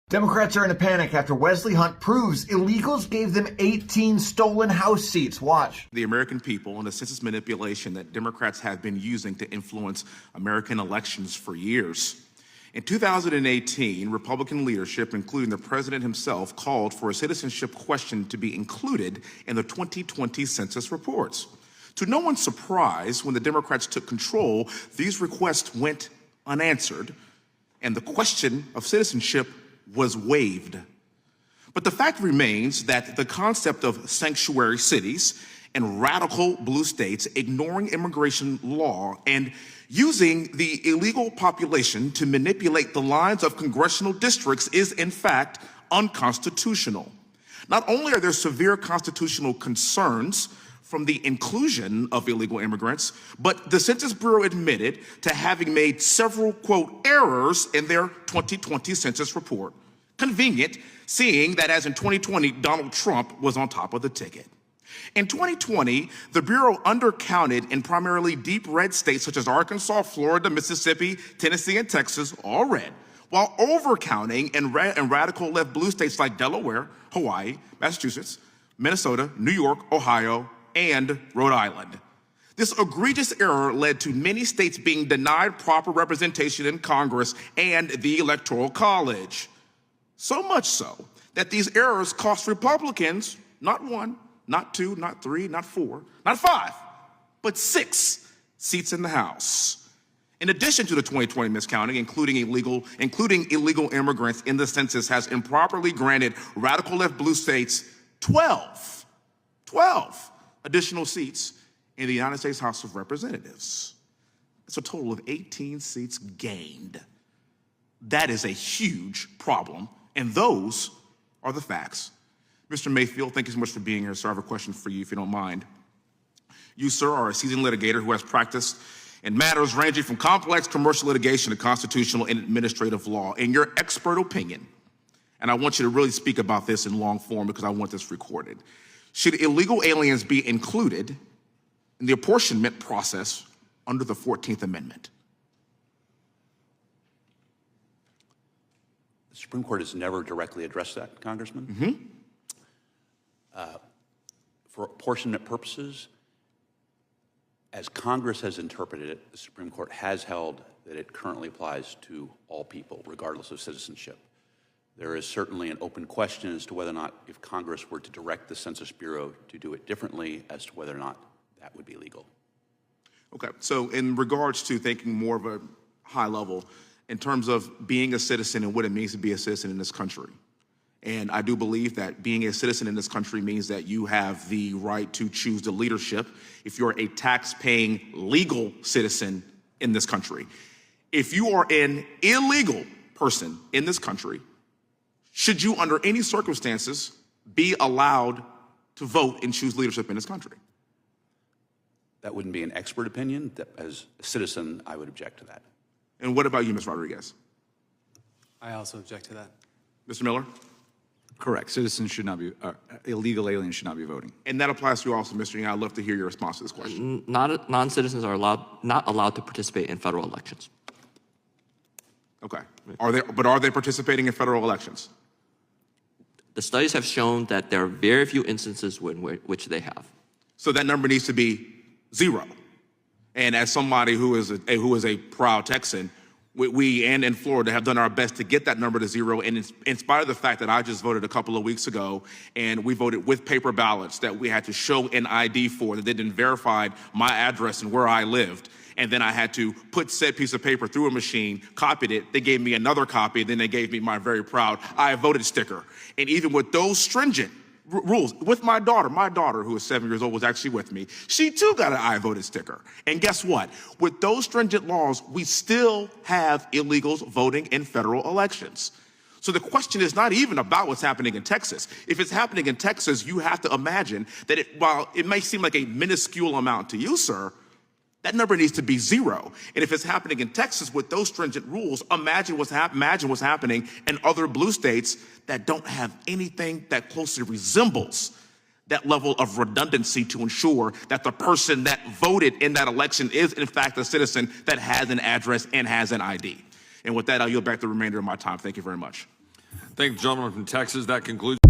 Democrats are in a panic after Wesley Hunt proves illegals gave them 18 stolen House seats. Watch. The American people and the census manipulation that Democrats have been using to influence American elections for years. In 2018, Republican leadership, including the president himself, called for a citizenship question to be included in the 2020 census reports. To no one's surprise, when the Democrats took control, these requests went unanswered, and the question of citizenship was waived. But the fact remains that the concept of sanctuary cities and radical blue states ignoring immigration law and using the illegal population to manipulate the lines of congressional districts is in fact unconstitutional. Not only are there severe constitutional concerns from the inclusion of illegal immigrants, but the Census Bureau admitted to having made several, quote, errors in their 2020 census report. Convenient, seeing that as in 2020, Donald Trump was on top of the ticket. In 2020, the Bureau undercounted in primarily deep red states such as Arkansas, Florida, Mississippi, Tennessee, and Texas, all red, while overcounting in radical left blue states like Delaware, Hawaii, Massachusetts, Minnesota, New York, Ohio, and Rhode Island. This egregious error led to many states being denied proper representation in Congress and the Electoral College. So much so that these errors cost Republicans not one, not two, not three, not four, not five, but 6 seats in the House. In addition to the 2020 miscounting, including illegal immigrants in the census has improperly granted radical left blue states 12 additional seats in the United States House of Representatives. It's a total of 18 seats gained. That is a huge problem, and those are the facts. Mr. Mayfield, thank you so much for being here, sir. I have a question for you, if you don't mind. You, sir, are a seasoned litigator who has practiced in matters ranging from complex commercial litigation to constitutional and administrative law. In your expert opinion, and I want you to really speak about this in long form because I want this recorded, should illegal aliens be included in the apportionment process under the 14th Amendment? The Supreme Court has never directly addressed that, Congressman. For apportionment purposes, as Congress has interpreted it, the Supreme Court has held that it currently applies to all people, regardless of citizenship. There is certainly an open question as to whether or not, if Congress were to direct the Census Bureau to do it differently, as to whether or not that would be legal. Okay, so in regards to thinking more of a high level, in terms of being a citizen and what it means to be a citizen in this country, and I do believe that being a citizen in this country means that you have the right to choose the leadership if you're a tax-paying legal citizen in this country. If you are an illegal person in this country, should you, under any circumstances, be allowed to vote and choose leadership in this country? That wouldn't be an expert opinion. As a citizen, I would object to that. And what about you, Ms. Rodriguez? I also object to that. Mr. Miller? Correct. Citizens should not be, illegal aliens should not be voting. And that applies to you also, Mr. Young. I'd love to hear your response to this question. Non-citizens are not allowed to participate in federal elections. Okay. Are they participating in federal elections? The studies have shown that there are very few instances in which they have. So that number needs to be 0. And as somebody who is a proud Texan, we and in Florida have done our best to get that number to 0. And in spite of the fact that I just voted a couple of weeks ago, and we voted with paper ballots that we had to show an ID for, that they didn't verify my address and where I lived. And then I had to put said piece of paper through a machine, copied it, they gave me another copy, then they gave me my very proud I voted sticker. And even with those stringent rules, with my daughter who is 7 years old was actually with me, she too got an I voted sticker. And guess what? With those stringent laws, we still have illegals voting in federal elections. So the question is not even about what's happening in Texas. If it's happening in Texas, you have to imagine that while it may seem like a minuscule amount to you, sir, that number needs to be 0. And if it's happening in Texas with those stringent rules, imagine what's happening in other blue states that don't have anything that closely resembles that level of redundancy to ensure that the person that voted in that election is, in fact, a citizen that has an address and has an ID. And with that, I'll yield back the remainder of my time. Thank you very much. Thank the gentleman from Texas. That concludes.